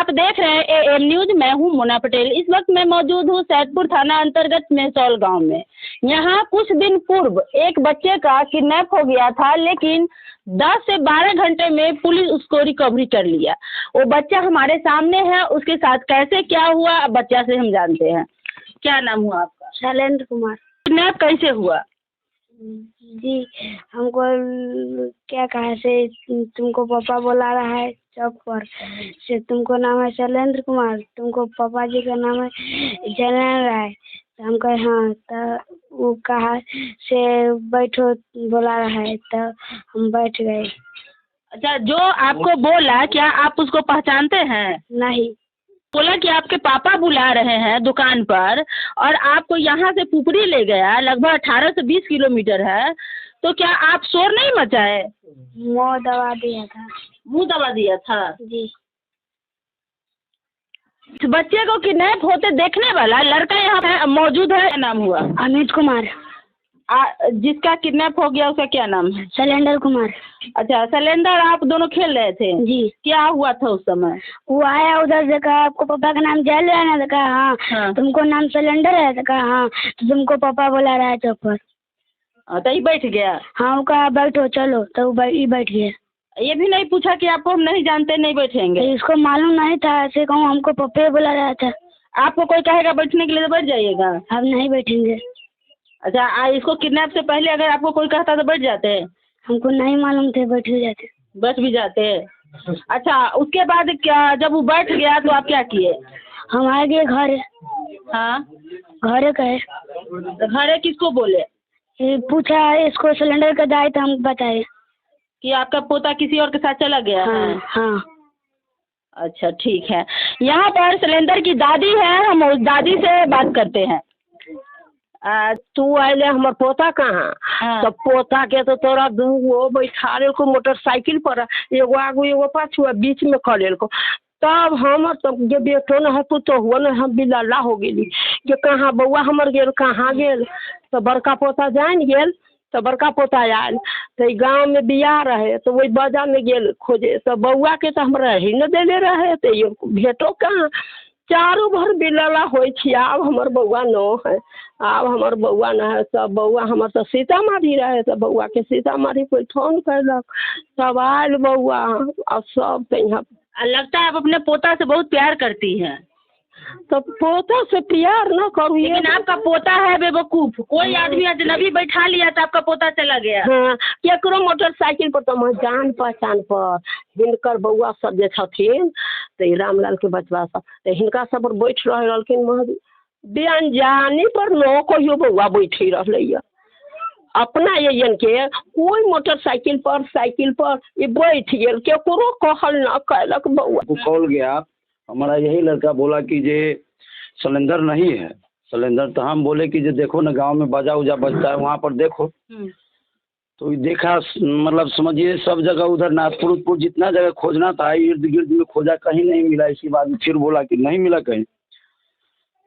आप देख रहे हैं एएम न्यूज। मैं हूं मोना पटेल। इस वक्त मैं मौजूद हूं सैदपुर थाना अंतर्गत मेहसौल गांव में। यहां कुछ दिन पूर्व एक बच्चे का किडनैप हो गया था, लेकिन 10 से 12 घंटे में पुलिस उसको रिकवरी कर लिया। वो बच्चा हमारे सामने है, उसके साथ कैसे क्या हुआ बच्चा से हम जानते हैं। क्या नाम हुआ आपका? शैलेंद्र कुमार। किडनैप कैसे हुआ? जी, हमको क्या कहा से तुमको पापा बुला रहा है चौक पर से, तुमको नाम है शैलेंद्र कुमार, तुमको पापा जी का नाम है जयनारायण राय। तो हम कहे हाँ। तो वो कहा से बैठो बुला रहा है, तो हम बैठ गए। अच्छा, जो आपको बोला क्या आप उसको पहचानते हैं? नहीं। बोला कि आपके पापा बुला रहे हैं दुकान पर और आपको यहाँ से पुपरी ले गया, लगभग 18 से 20 किलोमीटर है, तो क्या आप शोर नहीं मचाए? मुँह दबा दिया था। मुंह दबा दिया था जी। इस बच्चे को किडनैप होते देखने वाला लड़का यहाँ पे मौजूद है। क्या नाम हुआ? अमित कुमार। जिसका किडनैप हो गया उसका क्या नाम है? शैलेंद्र कुमार। अच्छा, शैलेंद्र, आप दोनों खेल रहे थे? जी। क्या हुआ था उस समय? वो आया उधर से, कहा आपको पापा का नाम जयल है ना? तो कहा हाँ। तुमको नाम सिलेंडर है? तो कहा हाँ। तो तुमको पापा बुला रहा है चौक पर। तो ही बैठ गया? हाँ, वो कहा बैठो चलो, तो बैठ गया। ये भी नहीं पूछा कि आपको हम नहीं जानते, नहीं बैठेंगे? तो इसको मालूम नहीं था, ऐसे कहूँ हमको पप्पे बुला रहा था। आपको कोई कहेगा बैठने के लिए तो बैठ जाइएगा? हम नहीं बैठेंगे। अच्छा, इसको किडनैप से पहले अगर आपको कोई कहता तो बैठ जाते? हमको नहीं मालूम थे, बैठ भी जाते। बैठ भी जाते? अच्छा, उसके बाद क्या, जब वो बैठ गया तो आप क्या किए? हम आ गए घर। हाँ, घरे गए। तो घरे किसको बोले? पूछा इसको सिलेंडर का दाई, तो हम बताए कि आपका पोता किसी और के साथ चला गया है? हाँ, हाँ। अच्छा, ठीक है। यहाँ पर सिलेंडर की दादी है, हम उस दादी से बात करते हैं। तू आइले हमर पोता कहाँ? हाँ। तो पोता के तो तोरा दूगो बैठाले को मोटरसाइकिल पर, एगो आगू एगो पाछू, बीच में खड़ेल को। तब हम तब जे बेटो न है पुतो हुआ न, हम बिलल्ला हो गेली कि कहाँ बउआ हमर गेल, कहाँ गेल। तो बड़का पोता जान गेल, तो बड़का पोता आयल तो गाँव में बियाह रहे, तो वही बाजा में गेल खोजे। तो बउआ के तो हमरा ही न देले रहे, तो ये भेटो कहाँ। चारों भर बिलला हो छी। आब हमर बउआ न है, आब हमर बउआ न है। सब बउआ हमर तो सीतामढ़ी रहे, तो बउआ के सीतामढ़ी कोई फोन कैलक, तब आयल बउआ। और सब तो यहाँ लगता है आप अपने पोता से बहुत प्यार करती हैं। तो पोता से प्यार न करू। लेकिन आपका पोता है बेवकूफ, कोई आदमी अजनबी बैठा लिया तो आपका पोता चला गया। हाँ, केकरो मोटरसाइकिल पर तो जान पहचान पर हिनकर बउआ सब जे छथिन, तो रामलाल के बचवा सब, तो हिनका सब पर बैठ रहलखिन। बिहान जानी पर न कहियो बउआ बैठी रहलै। अपना ये के कोई मोटरसाइकिल पर साइकिल पर ये बैठ गेल, केकरो कहल न कैलक। बउआ को कॉल गया, हमारा यही लड़का बोला कि जे सिलेंडर नहीं है। सिलेंडर तो हम बोले कि जे देखो ना गांव में बाजा उजा बजता है, वहाँ पर देखो। तो ये देखा, मतलब समझिए सब जगह उधर नाथपुर जितना जगह खोजना था इर्द गिर्द में खोजा, कहीं नहीं मिला। इसके बाद फिर बोला कि नहीं मिला कहीं।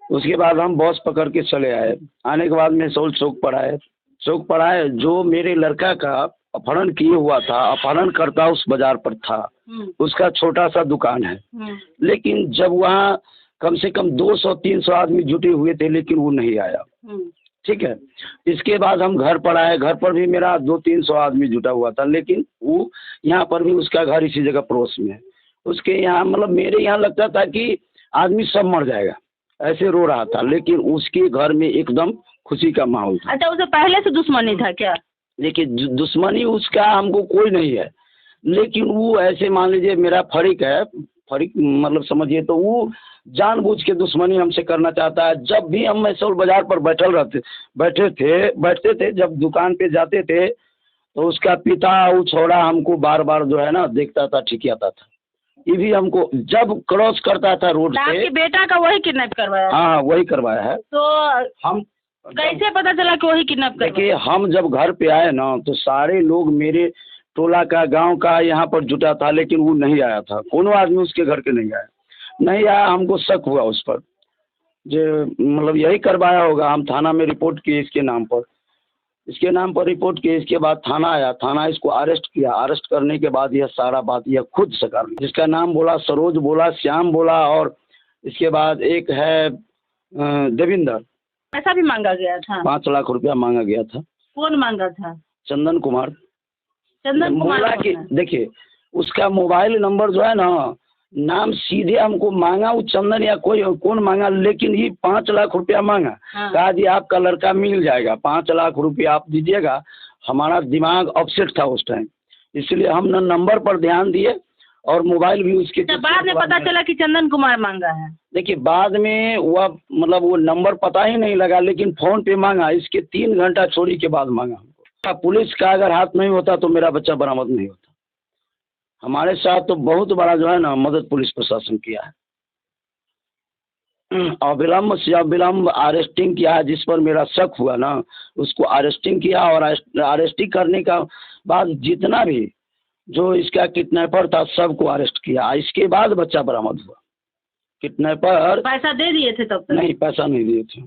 उसके बाद हम बस पकड़ के चले आए। आने के बाद मेहसौल चौक पर आए। जो मेरे लड़का का अपहरण किए हुआ था, अपहरण करता उस बाजार पर था, उसका छोटा सा दुकान है। लेकिन जब वहाँ कम से कम 200-300 आदमी जुटे हुए थे, लेकिन वो नहीं आया। ठीक है। इसके बाद हम घर पर आए। घर पर भी मेरा 200-300 आदमी जुटा हुआ था, लेकिन वो यहाँ पर भी उसका घर इसी जगह पड़ोस में है। उसके यहाँ मतलब मेरे यहाँ लगता था कि आदमी सब मर जाएगा, ऐसे रो रहा था, लेकिन उसके घर में एकदम खुशी का माहौल था। अच्छा, उसे पहले से दुश्मनी था क्या? देखिए, दुश्मनी उसका हमको कोई नहीं है, लेकिन वो ऐसे मान लीजिए मेरा फरीक है, फरीक मतलब समझिए, तो वो जानबूझ के दुश्मनी हमसे करना चाहता है। जब भी हम मैसौल बाजार पर बैठते थे, जब दुकान पे जाते थे, तो उसका पिता वो छोड़ा हमको बार बार जो है ना देखता था, ठिकियाता था। ये भी हमको जब क्रॉस करता था रोड तो पे। आपके बेटा का वही किडनैप करवाया? हाँ, वही करवाया है। तो हम कैसे पता चला कि वही किडनैप करवाया? देखिए, हम जब घर पे आए ना, तो सारे लोग मेरे टोला का, गांव का यहाँ पर जुटा था, लेकिन वो नहीं आया था। कोनो आदमी उसके घर के नहीं आया। हमको शक हुआ उस पर, जो मतलब यही करवाया होगा। हम थाना में रिपोर्ट किए इसके नाम पर। इसके नाम पर रिपोर्ट किया। इसके बाद थाना आया, थाना इसको अरेस्ट किया। अरेस्ट करने के बाद यह सारा बात यह खुद से कर ली। जिसका नाम बोला सरोज बोला, श्याम बोला, और इसके बाद एक है देविंदर। पैसा भी मांगा गया था? 5 लाख रुपया मांगा गया था। कौन मांगा था? चंदन कुमार। चंदन कुमार बोला कि देखिए उसका मोबाइल नंबर जो है ना, नाम सीधे हमको मांगा वो चंदन या कोई कौन मांगा, लेकिन ये 5 लाख रुपया मांगा। हाँ। कहा जी आपका लड़का मिल जाएगा, 5 लाख रुपया आप दीजिएगा। हमारा दिमाग अपसेट था उस टाइम, इसलिए हम न नंबर पर ध्यान दिए और मोबाइल भी उसके। तो बाद में पता चला कि चंदन कुमार मांगा है। देखिए बाद में वह मतलब वो नंबर पता ही नहीं लगा, लेकिन फोन पे मांगा। इसके 3 घंटा छोड़ी के बाद मांगा हमको। पुलिस का अगर हाथ नहीं होता तो मेरा बच्चा बरामद नहीं होता। हमारे साथ तो बहुत बड़ा जो है ना मदद पुलिस प्रशासन किया है। अविलंब से अविलंब अरेस्टिंग किया है। जिस पर मेरा शक हुआ ना उसको अरेस्टिंग किया, और अरेस्टिंग करने का बाद जितना भी जो इसका किडनैपर था सबको अरेस्ट किया। इसके बाद बच्चा बरामद हुआ। किडनैपर पैसा दे दिए थे तब तक? नहीं, पैसा नहीं दिए थे।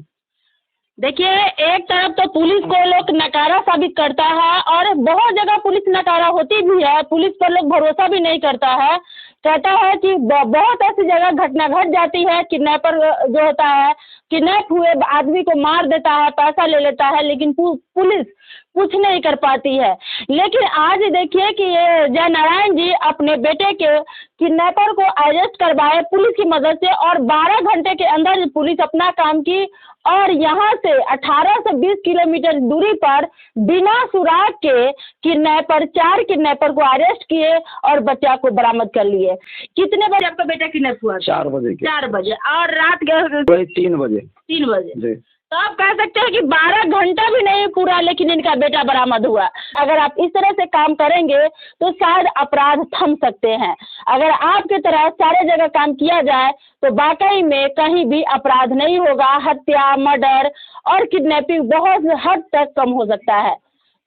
देखिए एक तरफ तो पुलिस को लोग नकारा साबित करता है और बहुत जगह पुलिस नकारा होती भी है। पुलिस पर लोग भरोसा भी नहीं करता है। कहता है कि बहुत ऐसी जगह घटना घट जाती है, किडनैपर जो होता है किडनैप हुए आदमी को मार देता है, पैसा ले लेता है, लेकिन पुलिस कुछ नहीं कर पाती है। लेकिन आज देखिए कि ये जयनारायण जी अपने बेटे के किडनैपर को अरेस्ट करवाए पुलिस की मदद से, और 12 घंटे के अंदर पुलिस अपना काम की और यहाँ से 18 से 20 किलोमीटर दूरी पर बिना सुराग के किडनैपर 4 किडनैपर को अरेस्ट किए और बच्चा को बरामद कर लिए। कितने बजे आपका बेटा किडनैप हुआ? 4 बजे। 4 बजे। और रात के 3 बजे। 3 बजे जी। तो आप कह सकते हैं कि 12 घंटा भी नहीं पूरा, लेकिन इनका बेटा बरामद हुआ। अगर आप इस तरह से काम करेंगे तो शायद अपराध थम सकते हैं। अगर आपकी तरह सारे जगह काम किया जाए तो वाकई में कहीं भी अपराध नहीं होगा। हत्या, मर्डर और किडनैपिंग बहुत हद तक कम हो सकता है।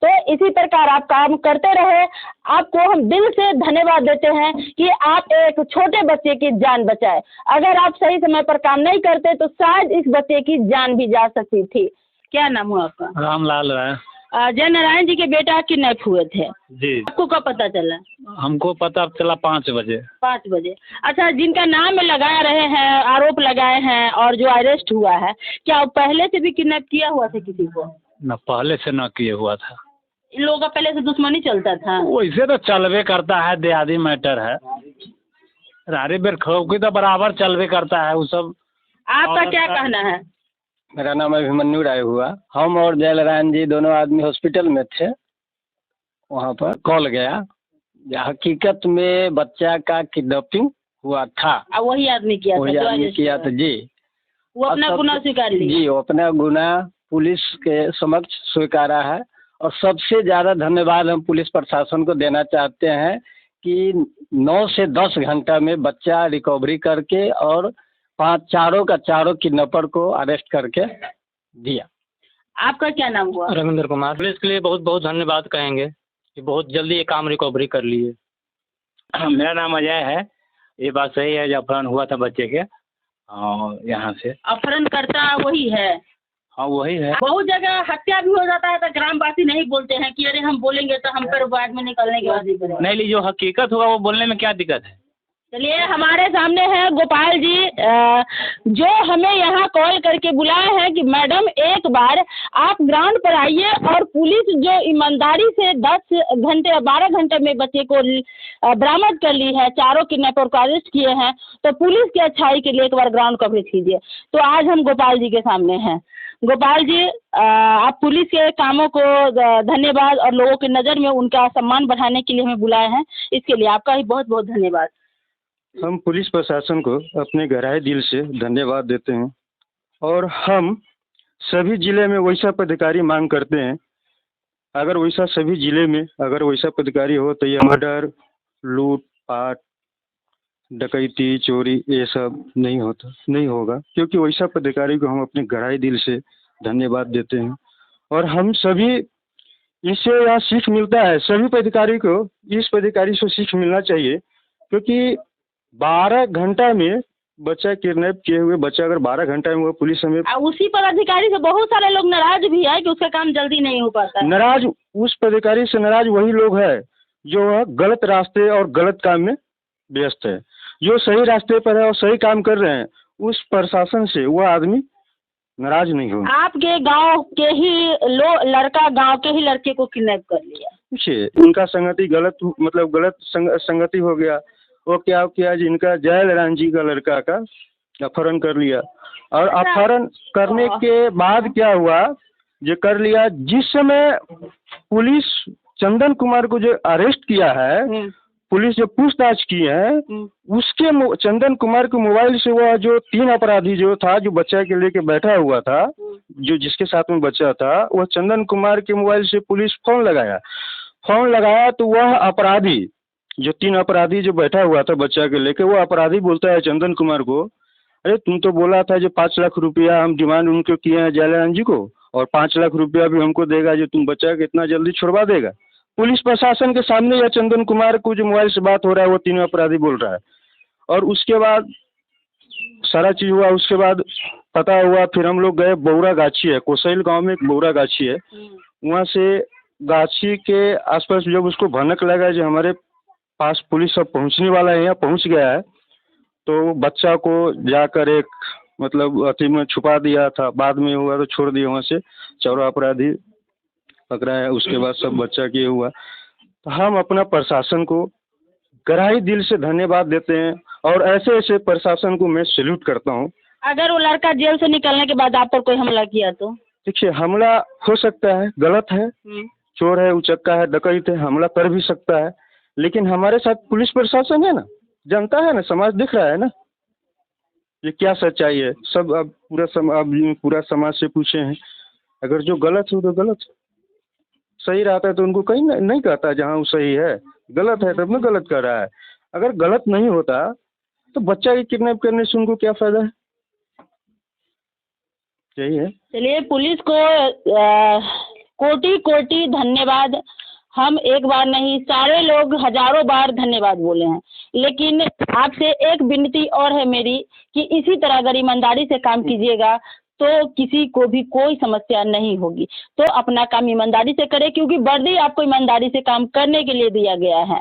तो इसी प्रकार आप काम करते रहे। आपको हम दिल से धन्यवाद देते हैं कि आप एक छोटे बच्चे की जान बचाए। अगर आप सही समय पर काम नहीं करते तो शायद इस बच्चे की जान भी जा सकती थी। क्या नाम हुआ आपका? रामलाल राय। जयनारायण जी के बेटा किडनैप हुए थे जी। आपको कब पता चला? हमको पता चला 5 बजे। 5 बजे। अच्छा, जिनका नाम लगा रहे हैं, आरोप लगाए हैं और जो अरेस्ट हुआ है, क्या पहले से भी किडनैप किया हुआ था किसी को? न पहले से न किए हुआ था। इन लोगों का पहले से दुश्मनी चलता था? वैसे तो चलवे करता है, देहादी मैटर है। रारी बेर खौकी तो बराबर चलवे करता है वो सब। आपका क्या कहना है? मेरा नाम अभिमन्यु राय हुआ। हम और जयनारायण जी दोनों आदमी हॉस्पिटल में थे। वहाँ पर कॉल गया, हकीकत में बच्चा का किडनैपिंग हुआ था। वही आदमी किया था? वही आदमी किया था जी। वो अपना गुनाह स्वीकार लिया? जी, वो अपना गुनाह पुलिस के समक्ष स्वीकारा है। और सबसे ज़्यादा धन्यवाद हम पुलिस प्रशासन को देना चाहते हैं कि 9 से 10 घंटा में बच्चा रिकवरी करके और 4 किडनैपर को अरेस्ट करके दिया। आपका क्या नाम हुआ? रविंद्र कुमार। पुलिस के लिए बहुत बहुत धन्यवाद कहेंगे कि बहुत जल्दी ये काम रिकवरी कर लिए। मेरा नाम अजय है। ये बात सही है, जब अपहरण हुआ था बच्चे के यहाँ से। अपहरण करता वही है? हाँ वही है। बहुत जगह हत्या भी हो जाता है तो ग्रामवासी नहीं बोलते हैं कि अरे हम बोलेंगे तो हम पर बाद में निकलने के बाद ही करेंगे। नहीं ली, जो हकीकत होगा वो बोलने में क्या दिक्कत है। चलिए, हमारे सामने है गोपाल जी, जो हमें यहाँ कॉल करके बुलाए हैं कि मैडम एक बार आप ग्राउंड पर आइए और पुलिस जो ईमानदारी से 10 घंटे 12 घंटे में बच्चे को बरामद कर ली है, 4 किडनैपर को अरेस्ट किए हैं, तो पुलिस की अच्छाई के लिए एक बार ग्राउंड कवरेज कीजिए। तो आज हम गोपाल जी के सामने हैं। गोपाल जी, आप पुलिस के कामों को धन्यवाद और लोगों की नज़र में उनका सम्मान बढ़ाने के लिए हमें बुलाए हैं, इसके लिए आपका ही बहुत बहुत धन्यवाद। हम पुलिस प्रशासन को अपने गहराए दिल से धन्यवाद देते हैं और हम सभी जिले में वैसा पदाधिकारी मांग करते हैं। अगर वैसा सभी जिले में अगर वैसा पदाधिकारी हो तो यह मर्डर, लूट पाट, डकैती, चोरी ये सब नहीं होगा, क्योंकि वैसा पदाधिकारी को हम अपने गहराए दिल से धन्यवाद देते हैं। और हम सभी इससे यह सीख मिलता है, सभी पदाधिकारी को इस पदाधिकारी से सीख मिलना चाहिए, क्योंकि 12 घंटा में बच्चा किडनैप किए हुए बच्चा अगर 12 घंटा में वो पुलिस हमें उसी पदाधिकारी से बहुत सारे लोग नाराज भी है कि उसका काम जल्दी नहीं हो पाता है। नाराज, उस पदाधिकारी से नाराज वही लोग हैं जो वह गलत रास्ते और गलत काम में व्यस्त है। जो सही रास्ते पर है और सही काम कर रहे हैं उस प्रशासन से वह आदमी नाराज नहीं होगा। आपके गांव के ही लड़का गांव के ही लड़के को किडनैप कर लिया। पूछिए, उनका संगति गलत मतलब गलत संगति हो गया। वो क्या किया जी, इनका जयल राम जी का लड़का का अपहरण कर लिया और अपहरण करने के बाद क्या हुआ, जो कर लिया, जिस समय पुलिस चंदन कुमार को जो अरेस्ट किया है, पुलिस जो पूछताछ की है, उसके चंदन कुमार के मोबाइल से वह जो 3 अपराधी जो था, जो बच्चा के लेके बैठा हुआ था, जो जिसके साथ में बच्चा था, वह चंदन कुमार के मोबाइल से पुलिस फोन लगाया तो वह अपराधी जो 3 अपराधी जो बैठा हुआ था बच्चा के लेके, वो अपराधी बोलता है चंदन कुमार को, अरे तुम तो बोला था जो 5 लाख रुपया हम डिमांड उनको किए हैं जयलाल जी को, और 5 लाख रुपया भी हमको देगा जो तुम बच्चा के इतना जल्दी छुड़वा देगा। पुलिस प्रशासन के सामने यह चंदन कुमार को जो मोबाइल से बात हो रहा है वो 3 अपराधी बोल रहा है। और उसके बाद सारा चीज़ हुआ। उसके बाद पता हुआ, फिर हम लोग गए, बौरा गाछी है, कोसैल गांव में एक बौरा गाछी है, वहाँ से गाछी के आसपास जब उसको भनक लगा जो हमारे पास पुलिस सब पहुँचने वाला है, यहाँ पहुँच गया है, तो बच्चा को जाकर एक मतलब अति में छुपा दिया था। बाद में हुआ तो छोड़ दिया, वहाँ से 4 अपराधी पकड़ा है। उसके बाद सब बच्चा किए हुआ। तो हम अपना प्रशासन को गहराई दिल से धन्यवाद देते हैं और ऐसे ऐसे प्रशासन को मैं सैल्यूट करता हूँ। अगर वो लड़का जेल से निकलने के बाद आप पर कोई हमला किया तो? देखिए, हमला हो सकता है, गलत है, चोर है, उचक्का है, डकैत है, हमला कर भी सकता है, लेकिन हमारे साथ पुलिस प्रशासन है ना, जनता है ना, समाज दिख रहा है ना, ये क्या सच्चाई है। सब अब पूरा समाज से पूछे हैं, अगर जो गलत हो तो गलत, सही रहता है तो उनको कहीं नहीं कहता जहाँ वो सही है, गलत है तब में गलत कर रहा है। अगर गलत नहीं होता तो बच्चा की किडनैप करने से उनको क्या फायदा है, यही है। चलिए, पुलिस को कोटि कोटि धन्यवाद। हम एक बार नहीं, सारे लोग हजारों बार धन्यवाद बोले हैं, लेकिन आपसे एक विनती और है मेरी कि इसी तरह अगर ईमानदारी से काम कीजिएगा तो किसी को भी कोई समस्या नहीं होगी। तो अपना काम ईमानदारी से करें, क्योंकि वर्दी आपको ईमानदारी से काम करने के लिए दिया गया है।